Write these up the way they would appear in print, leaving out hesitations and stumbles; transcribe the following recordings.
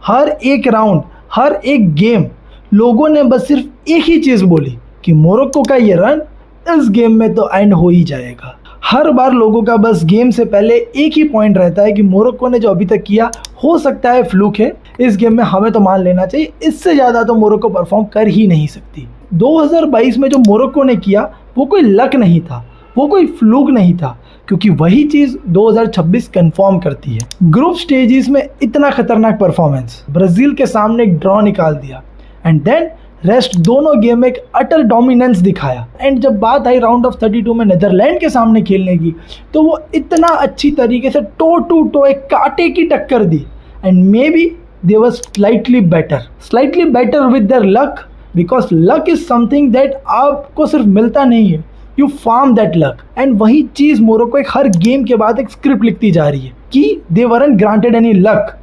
हर एक राउंड, हर एक गेम लोगों ने बस सिर्फ एक ही चीज़ बोली कि मोरक्को का ये रन इस गेम में तो एंड हो ही जाएगा। हर बार लोगों का बस गेम से पहले एक ही पॉइंट रहता है कि मोरक्को ने जो अभी तक किया हो सकता है फ्लूक है, इस गेम में हमें तो मान लेना चाहिए, इससे ज़्यादा तो मोरक्को परफॉर्म कर ही नहीं सकती। 2022 में जो मोरक्को ने किया वो कोई लक नहीं था, वो कोई फ्लूक नहीं था, क्योंकि वही चीज़ 2026 कंफर्म करती है। ग्रुप स्टेजेस में इतना खतरनाक परफॉर्मेंस, ब्राज़ील के सामने एक ड्रॉ निकाल दिया एंड देन रेस्ट दोनों गेम में एक अटर डोमिनेंस दिखाया। एंड जब बात आई राउंड ऑफ 32 में नेदरलैंड के सामने खेलने की, तो वो इतना अच्छी तरीके से टो टू टो एक कांटे की टक्कर दी and maybe they were slightly better with their luck, because luck is something that आपको सिर्फ मिलता नहीं है, you form that luck. And वही चीज़ मोरक्को एक हर गेम के बाद एक स्क्रिप्ट लिखती जा रही है कि they weren't granted any luck,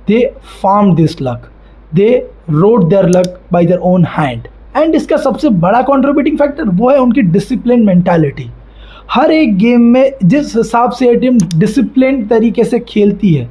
they formed this luck, they wrote their luck by their own hand. And इसका सबसे बड़ा कंट्रीब्यूटिंग फैक्टर वो है उनकी डिसिप्लिन मेंटालिटी। हर एक गेम में जिस हिसाब से ये टीम डिसिप्लिन तरीके से खेलती है,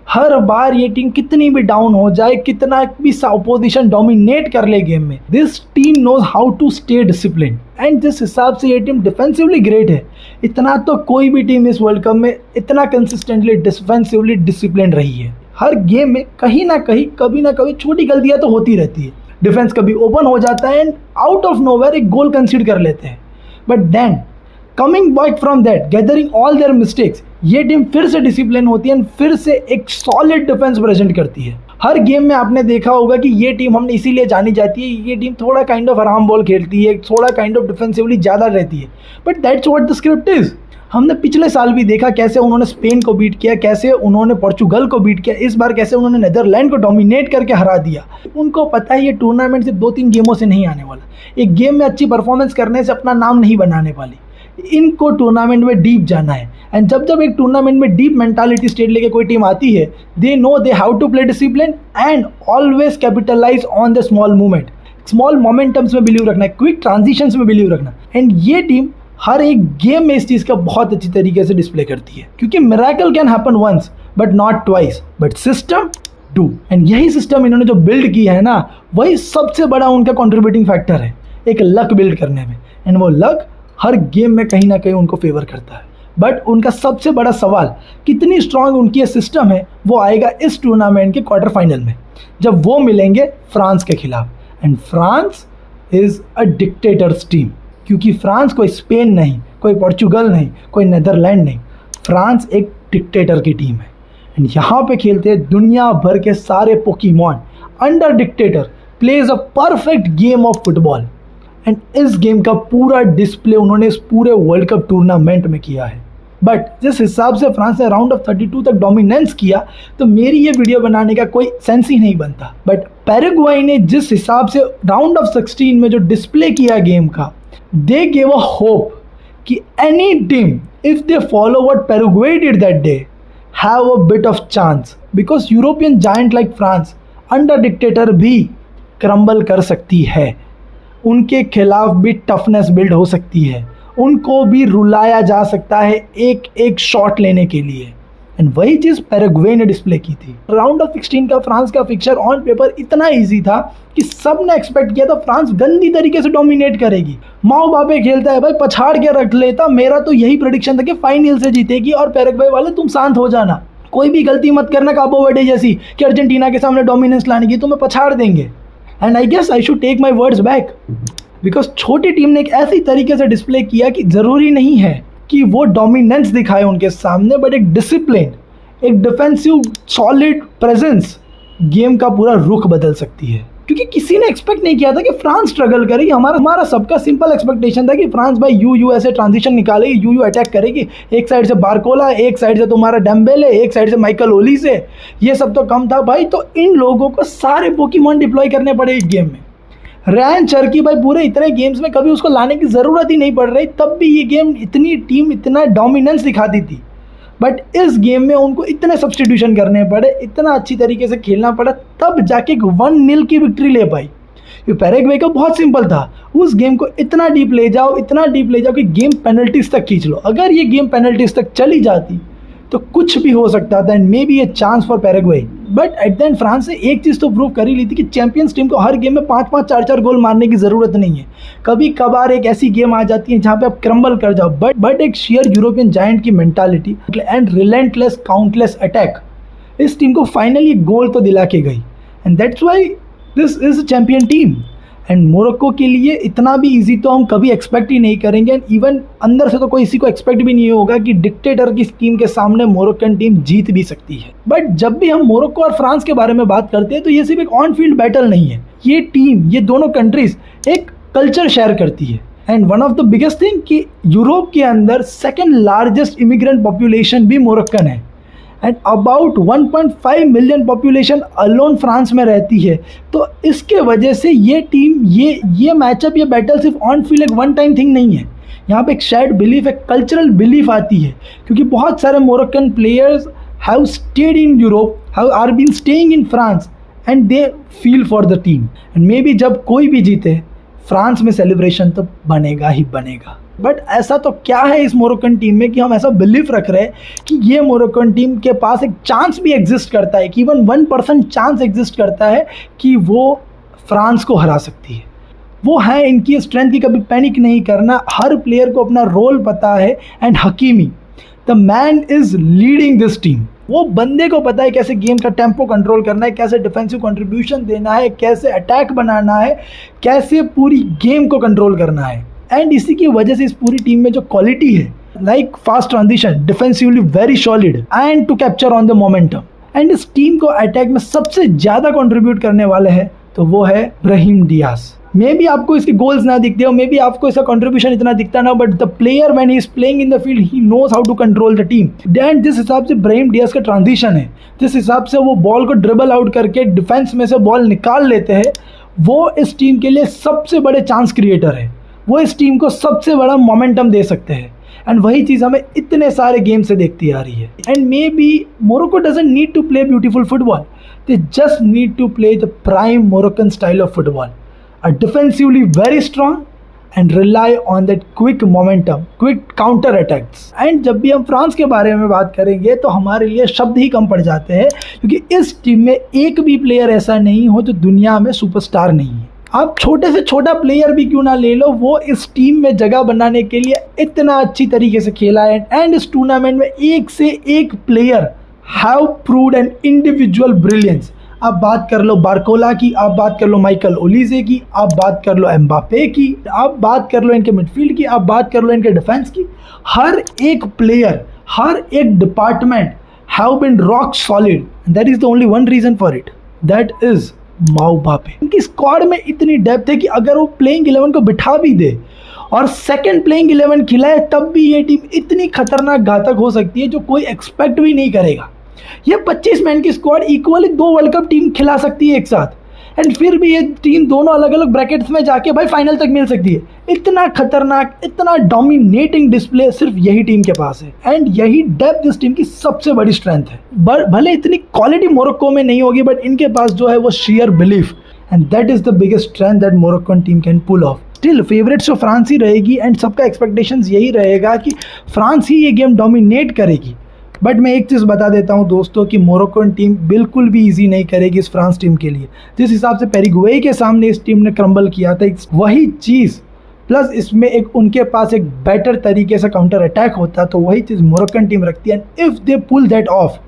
हर बार ये टीम कितनी भी डाउन हो जाए, कितना भी अपोजिशन डोमिनेट कर ले गेम में, this team knows how to stay discipline. And जिस हिसाब से ये टीम डिफेंसिवली ग्रेट है, इतना तो कोई भी टीम इस वर्ल्ड कप में इतना कंसिस्टेंटली डिफेंसिवली डिसिप्लिन रही है। हर गेम में कहीं ना कहीं कभी ना कभी छोटी गलतियां तो होती रहती है, डिफेंस कभी ओपन हो जाता है एंड आउट ऑफ नोवेयर एक गोल कंसीड कर लेते हैं, but then coming back from that, gathering all their mistakes, ये टीम फिर से डिसिप्लिन होती है, फिर से एक सॉलिड डिफेंस प्रेजेंट करती है। हर गेम में आपने देखा होगा कि ये टीम हमने इसीलिए जानी जाती है, ये टीम थोड़ा काइंड ऑफ आराम बॉल खेलती है, थोड़ा काइंड ऑफ डिफेंसिवली ज़्यादा रहती है, but that's what the script is. हमने पिछले साल भी देखा कैसे उन्होंने स्पेन को बीट किया, कैसे उन्होंने पोर्चुगल को बीट किया, इस बार कैसे उन्होंने नेदरलैंड को डोमिनेट करके हरा दिया। उनको पता है ये टूर्नामेंट सिर्फ 2-3 गेमों से नहीं आने वाला, एक गेम में अच्छी परफॉर्मेंस करने से अपना नाम नहीं बनाने वाली, इनको टूर्नामेंट में डीप जाना है। एंड जब एक टूर्नामेंट में डीप मेंटालिटी स्टेट लेके कोई टीम आती है, they know they how to play discipline and always capitalise on the small movement, small momentums में बिलीव रखना है, क्विक ट्रांजिशंस में बिलीव रखना। एंड ये टीम हर एक गेम में इस चीज़ का बहुत अच्छी तरीके से डिस्प्ले करती है, क्योंकि miracle can happen once but not twice, but system do. And यही सिस्टम इन्होंने जो बिल्ड किया है ना, वही सबसे बड़ा उनका कंट्रीब्यूटिंग फैक्टर है एक लक बिल्ड करने में। एंड वो लक हर गेम में कहीं ना कहीं उनको फेवर करता है, बट उनका सबसे बड़ा सवाल कितनी स्ट्रांग उनकी ये सिस्टम है वो आएगा इस टूर्नामेंट के क्वार्टर फाइनल में, जब वो मिलेंगे फ्रांस के खिलाफ। And France is a dictators team, क्योंकि फ्रांस कोई स्पेन नहीं, कोई पोर्चुगल नहीं, कोई नेदरलैंड नहीं, फ्रांस एक डिक्टेटर की टीम है। एंड यहाँ पे खेलते हैं दुनिया भर के सारे Pokemon, under dictator plays a perfect game of football. And इस गेम का पूरा डिस्प्ले उन्होंने इस पूरे वर्ल्ड कप टूर्नामेंट में किया है। बट जिस हिसाब से फ्रांस ने राउंड ऑफ 32 तक डोमिनेंस किया, तो मेरी ये वीडियो बनाने का कोई सेंस ही नहीं बनता। बट पैराग्वे ने जिस हिसाब से राउंड ऑफ 16 में जो डिस्प्ले किया गेम का, they gave a hope कि any team if they follow what Paraguay did that day have a bit of chance, because European giant like France under dictator भी क्रम्बल कर सकती है, उनके खिलाफ भी टफनेस बिल्ड हो सकती है, उनको भी रुलाया जा सकता है एक एक शॉट लेने के लिए। एंड वही चीज़ पैराग्वे ने डिस्प्ले की थी। राउंड ऑफ 16 का फ्रांस का फिक्चर ऑन पेपर इतना इजी था कि सब ने एक्सपेक्ट किया था फ्रांस गंदी तरीके से डोमिनेट करेगी, माओ बापे खेलता है भाई, पछाड़ के रख लेता। मेरा तो यही प्रेडिक्शन था कि फाइनल से जीतेगी, और पैराग्वे वाले तुम शांत हो जाना, कोई भी गलती मत करना काबो वर्डे जैसी कि अर्जेंटीना के सामने डोमिनेंस लाने की, तुम्हें पछाड़ देंगे। And I guess I should take my words back, because छोटी टीम ने एक ऐसी तरीके से डिस्प्ले किया कि ज़रूरी नहीं है कि वो डोमिनेंस दिखाए उनके सामने, बट एक डिसिप्लिन, एक डिफेंसिव सॉलिड प्रेजेंस गेम का पूरा रुख बदल सकती है। क्योंकि किसी ने एक्सपेक्ट नहीं किया था कि फ्रांस स्ट्रगल करेगी। हमारा सबका सिंपल एक्सपेक्टेशन था कि फ्रांस भाई यू ऐसे ट्रांजिशन निकालेगी, यू अटैक करेगी, एक साइड से बारकोला, एक साइड से तुम्हारा डेम्बेले, एक साइड से माइकल ओली से, ये सब तो कम था भाई। तो इन लोगों को सारे पोकेमॉन डिप्लॉय करने पड़े एक गेम में। रैन चरकी भाई पूरे इतने गेम्स में कभी उसको लाने की ज़रूरत ही नहीं पड़ रही, तब भी ये गेम इतनी टीम इतना डोमिनेंस दिखाती थी। बट इस गेम में उनको इतने सब्स्टिट्यूशन करने पड़े, इतना अच्छी तरीके से खेलना पड़ा, तब जाके 1-0 की विक्ट्री ले पाई। ये पैराग्वे का बहुत सिंपल था, उस गेम को इतना डीप ले जाओ, इतना डीप ले जाओ कि गेम पेनल्टीज तक खींच लो। अगर ये गेम पेनल्टीज तक चली जाती तो कुछ भी हो सकता था and may be a chance for Paraguay. But at the end France ने एक चीज़ तो प्रूव कर ही ली थी कि चैंपियंस टीम को हर गेम में 5-5 4-4 गोल मारने की ज़रूरत नहीं है। कभी कभार एक ऐसी गेम आ जाती है जहाँ पे आप क्रम्बल कर जाओ, बट एक शेयर यूरोपियन जायंट की mentality and relentless countless attack इस टीम को फाइनली गोल तो दिला के गई and that's why this is a champion team. And Morocco के लिए इतना भी इजी तो हम कभी एक्सपेक्ट ही नहीं करेंगे एंड इवन अंदर से तो कोई इसी को एक्सपेक्ट भी नहीं होगा कि डिक्टेटर की टीम के सामने मोरक्कन टीम जीत भी सकती है। बट जब भी हम मोरक्को और फ्रांस के बारे में बात करते हैं तो ये सिर्फ एक ऑन फील्ड बैटल नहीं है, ये टीम, ये दोनों कंट्रीज एक कल्चर शेयर करती है। And one of the biggest thing कि यूरोप के अंदर सेकेंड लार्जेस्ट इमिग्रेंट पॉपुलेशन भी मोरक्कन है and about 1.5 million population alone France में रहती है। तो इसके वजह से ये टीम, ये मैचअप, ये बैटल सिर्फ ऑन फील्ड एक वन टाइम थिंग नहीं है, यहाँ पे एक शेयर्ड बिलीफ, एक कल्चरल बिलीफ आती है क्योंकि बहुत सारे Moroccan players have stayed in Europe, have are been staying in France and they feel for the team. And maybe जब कोई भी जीते फ्रांस में सेलिब्रेशन तो बनेगा ही बनेगा। बट ऐसा तो क्या है इस मोरक्कन टीम में कि हम ऐसा बिलीफ रख रहे हैं कि ये मोरक्कन टीम के पास एक चांस भी एग्जिस्ट करता है कि इवन 1% चांस एग्जिस्ट करता है कि वो फ्रांस को हरा सकती है। वो है इनकी स्ट्रेंथ की कभी पैनिक नहीं करना, हर प्लेयर को अपना रोल पता है and Hakimi the man is leading this team. वो बंदे को पता है कैसे गेम का टेम्पो कंट्रोल करना है, कैसे डिफेंसिव कंट्रीब्यूशन देना है, कैसे अटैक बनाना है, कैसे पूरी गेम को कंट्रोल करना है। एंड इसी की वजह से इस पूरी टीम में जो क्वालिटी है, like fast transition, defensively very solid and to capture on the momentum, and इस टीम को अटैक में सबसे ज़्यादा कंट्रीब्यूट करने वाले हैं तो वो है ब्राहिम डियाज। मे बी आपको इसके गोल्स ना दिखते हो, मे बी आपको इसका कंट्रीब्यूशन इतना दिखता ना, but the player when he is playing in the field he knows how to control the team. And जिस हिसाब से ब्राहिम डियाज का ट्रांजिशन है, जिस हिसाब से वो बॉल को ड्रिबल आउट करके डिफेंस में से बॉल निकाल लेते हैं, वो इस टीम के लिए सबसे बड़े चांस क्रिएटर है, वो इस टीम को सबसे बड़ा मोमेंटम दे सकते हैं। एंड वही चीज़ हमें इतने सारे गेम से देखती आ रही है। And maybe Morocco doesn't need to play beautiful football, they just need to play the prime Moroccan style of football, are defensively very strong and rely on that quick momentum, quick counter attacks। and जब भी हम France के बारे में बात करेंगे तो हमारे लिए शब्द ही कम पड़ जाते हैं क्योंकि इस टीम में एक भी प्लेयर ऐसा नहीं हो जो दुनिया में सुपरस्टार नहीं है। आप छोटे से छोटा प्लेयर भी क्यों ना ले लो, वो इस टीम में जगह बनाने के लिए इतना अच्छी तरीके से खेला है। एंड इस टूर्नामेंट में एक से एक player have proved an individual brilliance. आप बात कर लो बारकोला की, आप बात कर लो माइकल ओलीजे की, आप बात कर लो एम्बापे की, आप बात कर लो इनके मिडफील्ड की, आप बात कर लो इनके डिफेंस की। हर एक प्लेयर, हर एक department have been rock solid, that is the only one reason for it, that is माओबापे। इनकी स्क्वाड में इतनी डेप्थ है कि अगर वो प्लेइंग 11 को बिठा भी दे और सेकंड प्लेइंग 11 खिलाए तब भी ये टीम इतनी खतरनाक घातक हो सकती है जो कोई एक्सपेक्ट भी नहीं करेगा। ये 25 मैन की squad equally 2 world cup team खिला सकती है एक साथ, एंड फिर भी ये टीम दोनों अलग अलग ब्रैकेट्स में जाके भाई फाइनल तक मिल सकती है। इतना खतरनाक, इतना डोमिनेटिंग डिस्प्ले सिर्फ यही टीम के पास है एंड यही डेप्थ इस टीम की सबसे बड़ी स्ट्रेंथ है। भले इतनी क्वालिटी मोरक्को में नहीं होगी बट इनके पास जो है वो share belief, and that is the biggest strength that Moroccan team can pull off. Still favourites तो फ्रांस ही रहेगी एंड सबका एक्सपेक्टेशंस यही रहेगा कि फ्रांस ही ये गेम डोमिनेट करेगी। बट मैं एक चीज़ बता देता हूं दोस्तों कि मोरक्कन टीम बिल्कुल भी इजी नहीं करेगी इस फ्रांस टीम के लिए। जिस हिसाब से पैराग्वे के सामने इस टीम ने क्रम्बल किया था, वही चीज़ प्लस इसमें एक उनके पास एक बेटर तरीके से काउंटर अटैक होता, तो वही चीज़ मोरक्कन टीम रखती है। And if they pull that off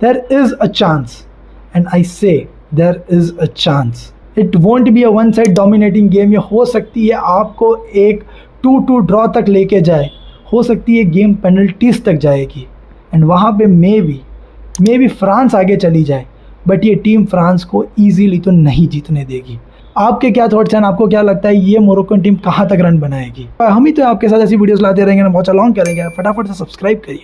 there is a chance, and I say there is a chance. It won't be a one side dominating game. ये हो सकती है आपको एक 2-2 ड्रॉ तक लेके जाए, हो सकती है गेम पेनल्टीज तक जाएगी एंड वहाँ पे मे बी फ्रांस आगे चली जाए, बट ये टीम फ्रांस को ईजीली तो नहीं जीतने देगी। आपके क्या थॉट्स हैं, आपको क्या लगता है ये मोरक्कन टीम कहाँ तक रन बनाएगी? हम ही तो आपके साथ ऐसी वीडियोस लाते रहेंगे ना, बहुत लॉन्ग करेंगे। फटाफट से सब्सक्राइब करिए।